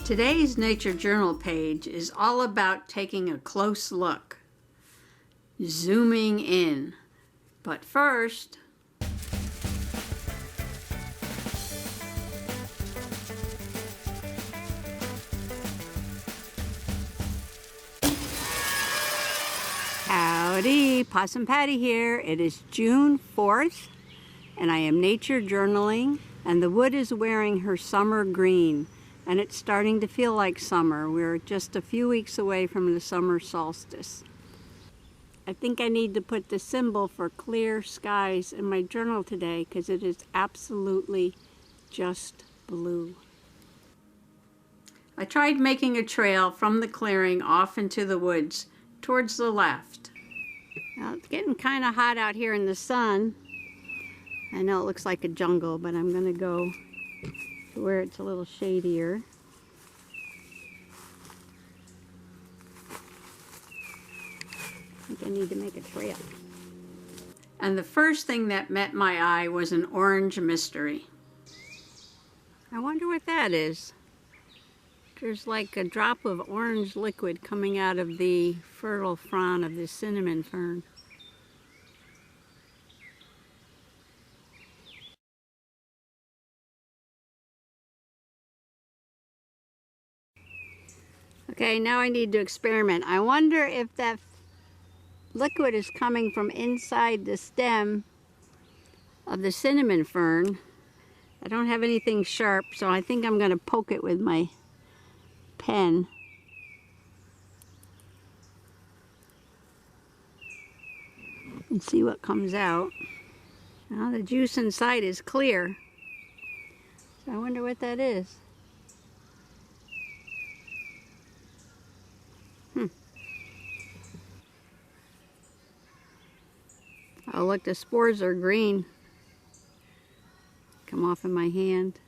Today's Nature Journal page is all about taking a close look, zooming in. But first, howdy, Possum Patty here. It is June 4th, and I am nature journaling, and the wood is wearing her summer green. And it's starting to feel like summer. We're just a few weeks away from the summer solstice. I think I need to put the symbol for clear skies in my journal today because it is absolutely just blue. I tried making a trail from the clearing off into the woods towards the left. Now it's getting kind of hot out here in the sun. I know it looks like a jungle, but I'm going to go where it's a little shadier. I think I need to make a trail. And the first thing that met my eye was an orange mystery. I wonder what that is. There's like a drop of orange liquid coming out of the fertile frond of this cinnamon fern. Okay, now I need to experiment. I wonder if that liquid is coming from inside the stem of the cinnamon fern. I don't have anything sharp, so I think I'm going to poke it with my pen. And see what comes out. Now the juice inside is clear. So I wonder what that is. Oh look, the spores are green. Come off in my hand.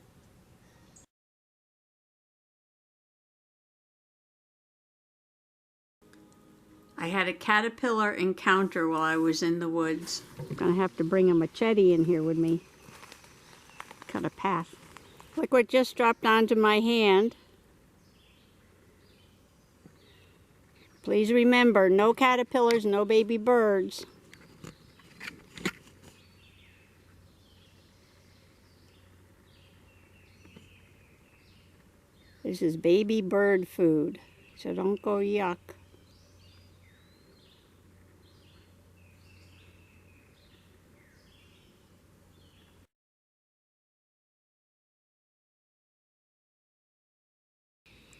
I had a caterpillar encounter while I was in the woods. I'm gonna have to bring a machete in here with me. Cut a path. Look what just dropped onto my hand. Please remember, no caterpillars, no baby birds. This is baby bird food, so don't go yuck.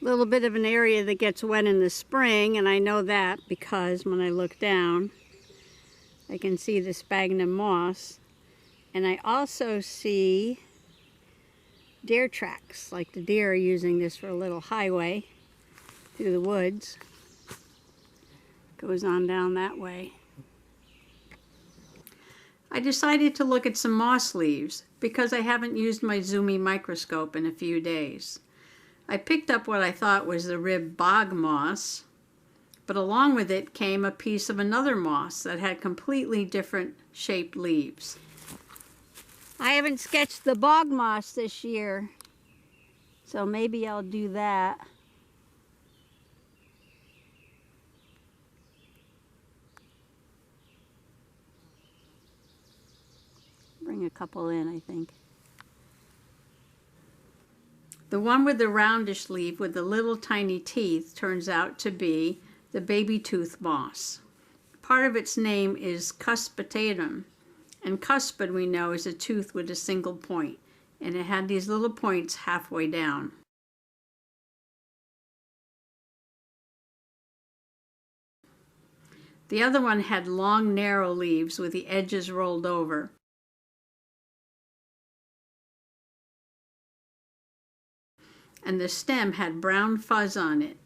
A little bit of an area that gets wet in the spring, and I know that because when I look down, I can see the sphagnum moss, and I also see deer tracks, like the deer are using this for a little highway through the woods. Goes on down that way. I decided to look at some moss leaves because I haven't used my zoomy microscope in a few days. I picked up what I thought was the rib bog moss, but along with it came a piece of another moss that had completely different shaped leaves. I haven't sketched the bog moss this year, so maybe I'll do that. Bring a couple in, I think. The one with the roundish leaf with the little tiny teeth turns out to be the baby tooth moss. Part of its name is cuspitatum. And cuspid, we know, is a tooth with a single point, and it had these little points halfway down. The other one had long, narrow leaves with the edges rolled over. And the stem had brown fuzz on it.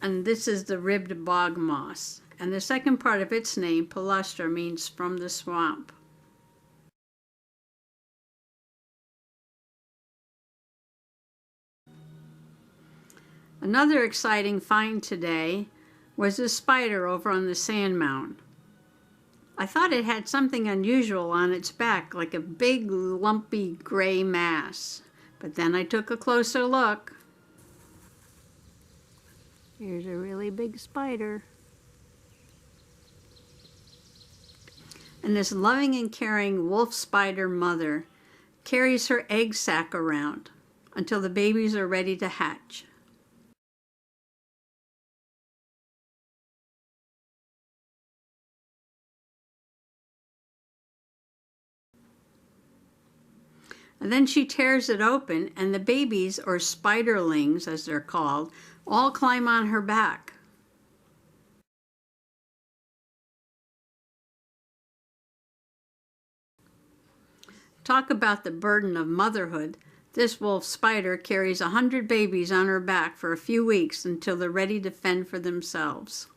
And this is the ribbed bog moss. And the second part of its name, palustre, means from the swamp. Another exciting find today was a spider over on the sand mound. I thought it had something unusual on its back, like a big lumpy gray mass. But then I took a closer look. Here's a really big spider. And this loving and caring wolf spider mother carries her egg sac around until the babies are ready to hatch. And then she tears it open, and the babies, or spiderlings as they're called, all climb on her back. Talk about the burden of motherhood. This wolf spider carries 100 babies on her back for a few weeks until they're ready to fend for themselves.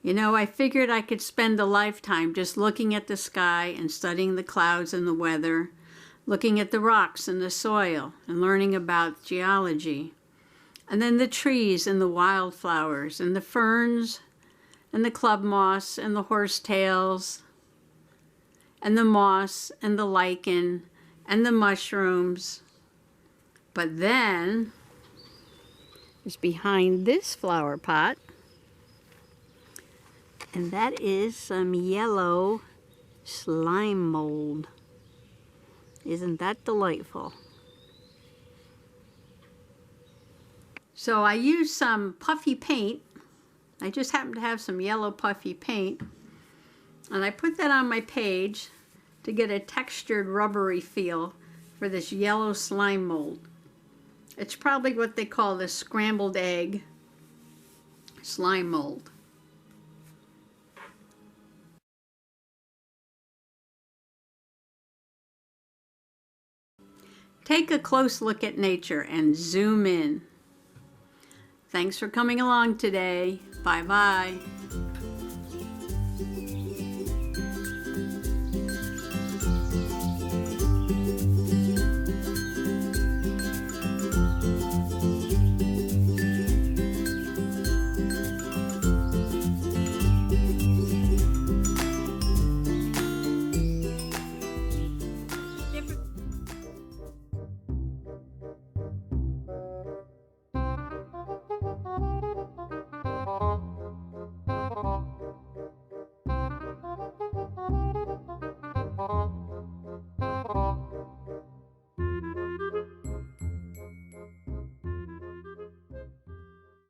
You know, I figured I could spend a lifetime just looking at the sky and studying the clouds and the weather, looking at the rocks and the soil and learning about geology, and then the trees and the wildflowers and the ferns and the club moss and the horsetails and the moss and the lichen and the mushrooms. But then, just behind this flower pot, and that is some yellow slime mold. Isn't that delightful? So I used some puffy paint. I just happened to have some yellow puffy paint. And I put that on my page to get a textured rubbery feel for this yellow slime mold. It's probably what they call the scrambled egg slime mold. Take a close look at nature and zoom in. Thanks for coming along today. Bye-bye.